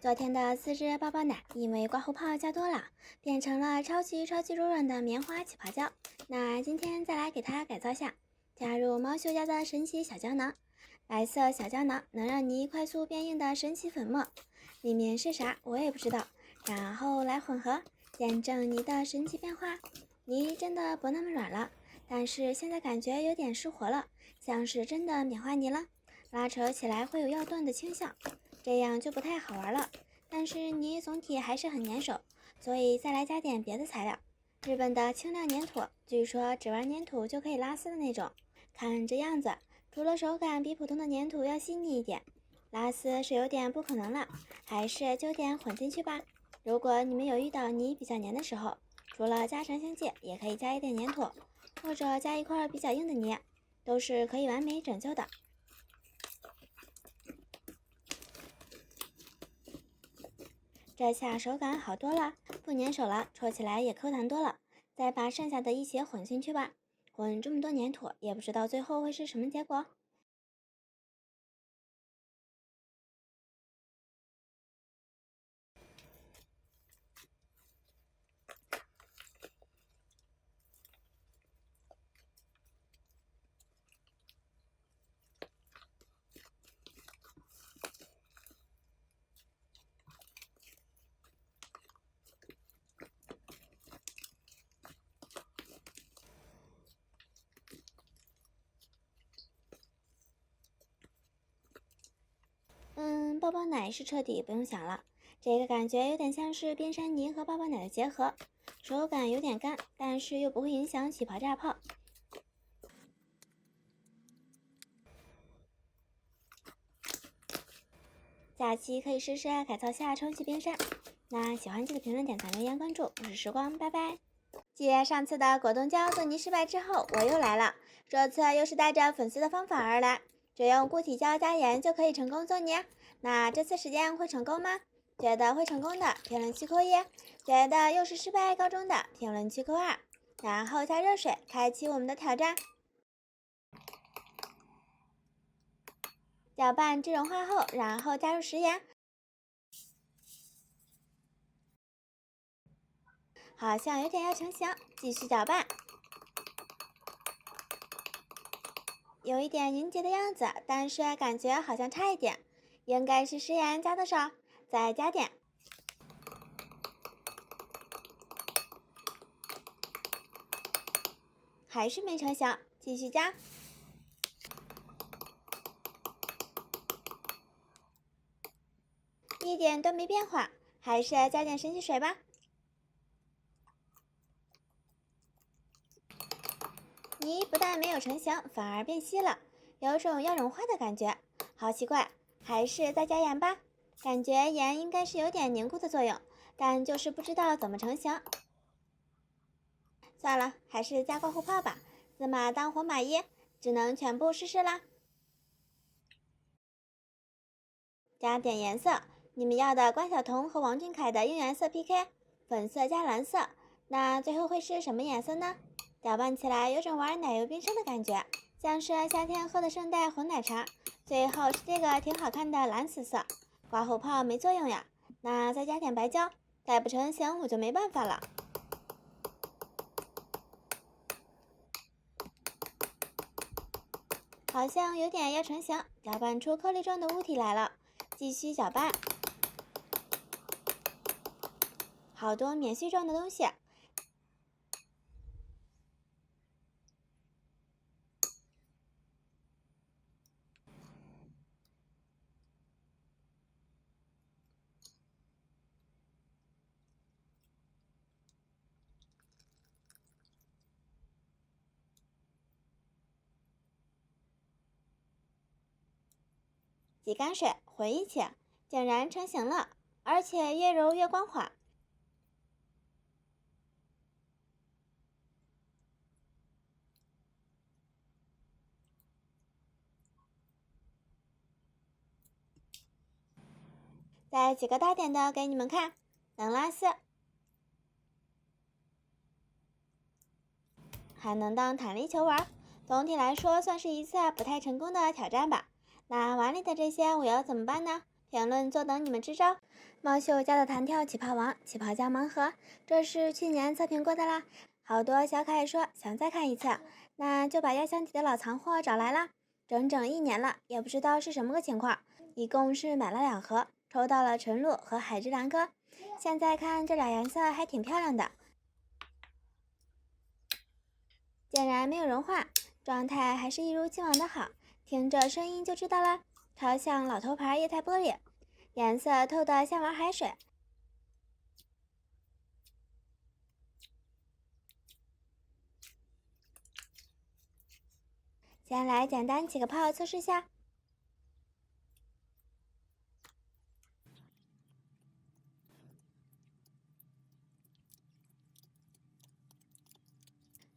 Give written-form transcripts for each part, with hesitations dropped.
昨天的4支抱抱奶因为刮胡泡加多了，变成了超级柔软的棉花起泡胶。那今天再来给它改造下，加入猫嗅家的神奇小胶囊。白色小胶囊能让泥快速变硬的神奇粉末，里面是啥我也不知道。然后来混合，见证泥的神奇变化。泥真的不那么软了，但是现在感觉有点失活了，像是真的棉花泥了，拉扯起来会有要断的倾向。这样就不太好玩了，但是泥总体还是很粘手，所以再来加点别的材料。日本的轻量粘土，据说只玩粘土就可以拉丝的那种。看这样子，除了手感比普通的粘土要细腻一点，拉丝是有点不可能了，还是就点混进去吧。如果你们有遇到泥比较粘的时候，除了加成型剂，也可以加一点粘土，或者加一块比较硬的泥，都是可以完美拯救的。这下手感好多了，不粘手了，戳起来也 Q 弹多了。再把剩下的一起混进去吧，混这么多粘土，也不知道最后会是什么结果。抱抱奶是彻底不用想了，这个感觉有点像是冰山泥和抱抱奶的结合，手感有点干，但是又不会影响起泡炸泡。假期可以试试改造下充气冰山。那喜欢记得评论、点赞、留言、关注，我是时光，拜拜。继上次的果冻胶做泥失败之后，我又来了，这次又是带着粉丝的方法而来，只用固体胶加盐就可以成功做泥。那这次实验会成功吗？觉得会成功的评论区扣1，觉得又是失败告终的评论区扣2，然后加热水开启我们的挑战。搅拌至融化后，然后加入食盐，好像有点要成型，继续搅拌，有一点凝结的样子，但是感觉好像差一点，应该是食盐加的少，再加点。还是没成型，继续加。一点都没变化，还是加点神奇水吧。泥不但没有成型，反而变稀了，有种要融化的感觉，好奇怪。还是再加盐吧，感觉盐应该是有点凝固的作用，但就是不知道怎么成型。算了，还是加刮胡泡吧，死马当活马医，只能全部试试啦。加点颜色，你们要的关晓彤和王俊凯的应援色 PK， 粉色加蓝色，那最后会是什么颜色呢？搅拌起来有种玩奶油冰沙的感觉，像是夏天喝的圣代红奶茶。最后是这个挺好看的蓝紫色，刮胡泡没作用呀，那再加点白胶，再不成型我就没办法了。好像有点要成型，搅拌出颗粒状的物体来了，继续搅拌。好多棉絮状的东西。挤干水混一起，竟然成型了，而且越揉越光滑。再挤个大点的给你们看，能拉丝，还能当弹力球玩。总体来说算是一次不太成功的挑战吧。那碗里的这些我要怎么办呢？评论坐等你们支招。猫秀家的弹跳起泡王、起泡胶盲盒，这是去年测评过的啦。好多小可爱说想再看一次，那就把压箱底的老藏货找来啦。整整1年了，也不知道是什么个情况，一共是买了2盒，抽到了纯露和海之蓝哥。现在看这俩颜色还挺漂亮的，竟然没有融化，状态还是一如既往的好，听着声音就知道了，超像老头牌液态玻璃，颜色透得像玩海水。先来简单起个泡测试下。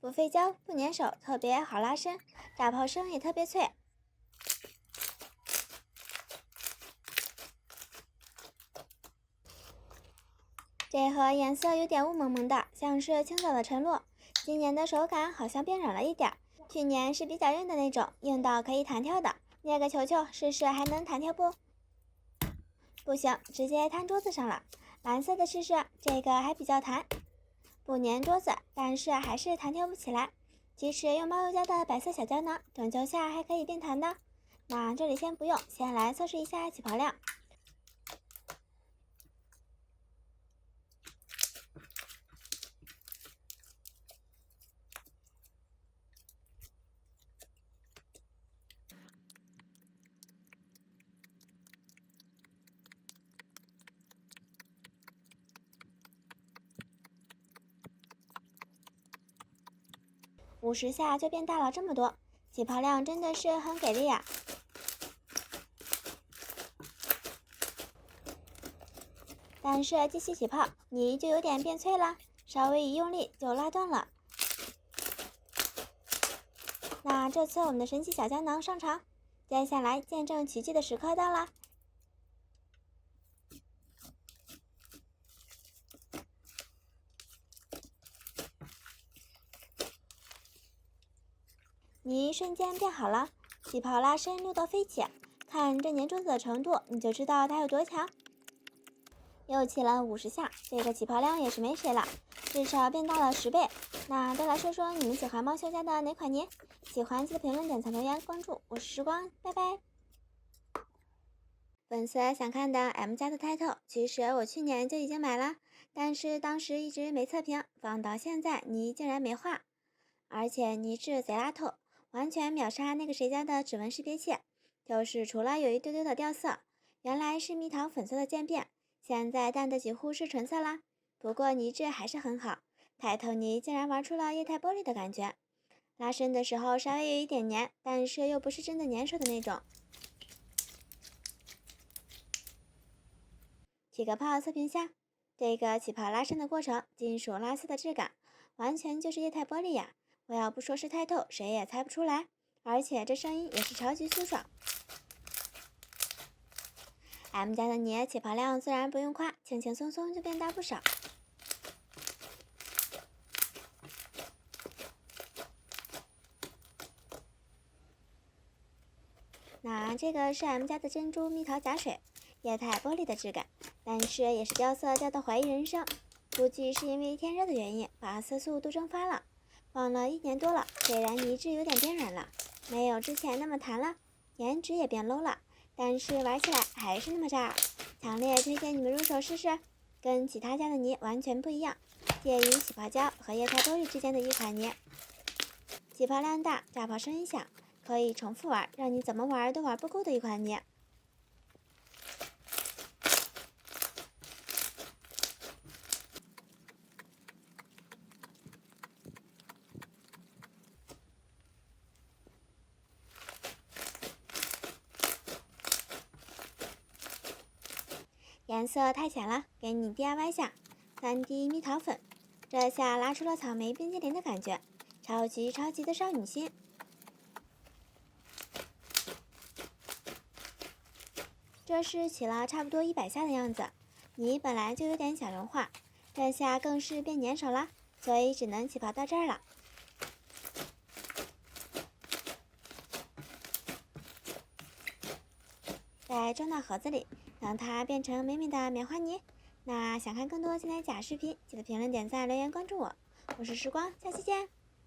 不费胶，不粘手，特别好拉伸，炸泡声也特别脆。这盒颜色有点雾蒙蒙的，像是清早的晨露。今年的手感好像变软了一点，去年是比较硬的那种，硬到可以弹跳的。捏个球球试试还能弹跳不？不行，直接摊桌子上了。蓝色的试试，这个还比较弹，不粘桌子，但是还是弹跳不起来。其实用猫油家的白色小胶囊，整球下还可以变弹的。那这里先不用，先来测试一下起泡量。50下就变大了这么多，起泡量真的是很给力呀！但是继续起泡，泥就有点变脆了，稍微一用力就拉断了。那这次我们的神奇小胶囊上场，接下来见证奇迹的时刻到了。泥瞬间变好了，起泡拉伸溜到飞起，看这粘桌子的程度，你就知道它有多强。又起了50下，这个起泡量也是没谁了，至少变大了10倍。那都来说说你们喜欢猫秀家的哪款泥？喜欢记得评论、点赞、留言、关注，我是时光，拜拜。粉丝想看的 M 家的 title， 其实我去年就已经买了，但是当时一直没测评，放到现在泥竟然没化，而且泥质贼拉透，完全秒杀那个谁家的指纹识别器，就是除了有一丢丢的掉色，原来是蜜桃粉色的渐变，现在淡的几乎是纯色啦。不过泥质还是很好，抬头泥竟然玩出了液态玻璃的感觉，拉伸的时候稍微有一点黏，但是又不是真的粘手的那种。起个泡测评下，这个起泡拉伸的过程，金属拉丝的质感，完全就是液态玻璃呀！我要不说是太透，谁也猜不出来。而且这声音也是超级舒爽。M 家的泥起泡量虽然不用夸，轻轻松松就变大不少。那这个是 M 家的珍珠蜜桃假水，液态玻璃的质感，但是也是掉色掉到怀疑人生，估计是因为天热的原因，把色素都蒸发了。放了1年多了，虽然泥质有点变软了，没有之前那么弹了，颜值也变 low 了，但是玩起来还是那么炸，强烈推荐你们入手试试，跟其他家的泥完全不一样，介于起泡胶和液态玻璃之间的一款泥，起泡量大，炸泡声音响，可以重复玩，让你怎么玩都玩不够的一款泥。颜色太浅了，给你 DIY 下3D 蜜桃粉，这下拉出了草莓冰激凌的感觉，超级的少女心。这是起了差不多100下的样子，泥本来就有点小融化，这下更是变粘手了，所以只能起泡到这儿了。再装到盒子里，让它变成美美的棉花泥。那想看更多精彩假视频，记得评论、点赞、留言、关注我。我是时光，下期见。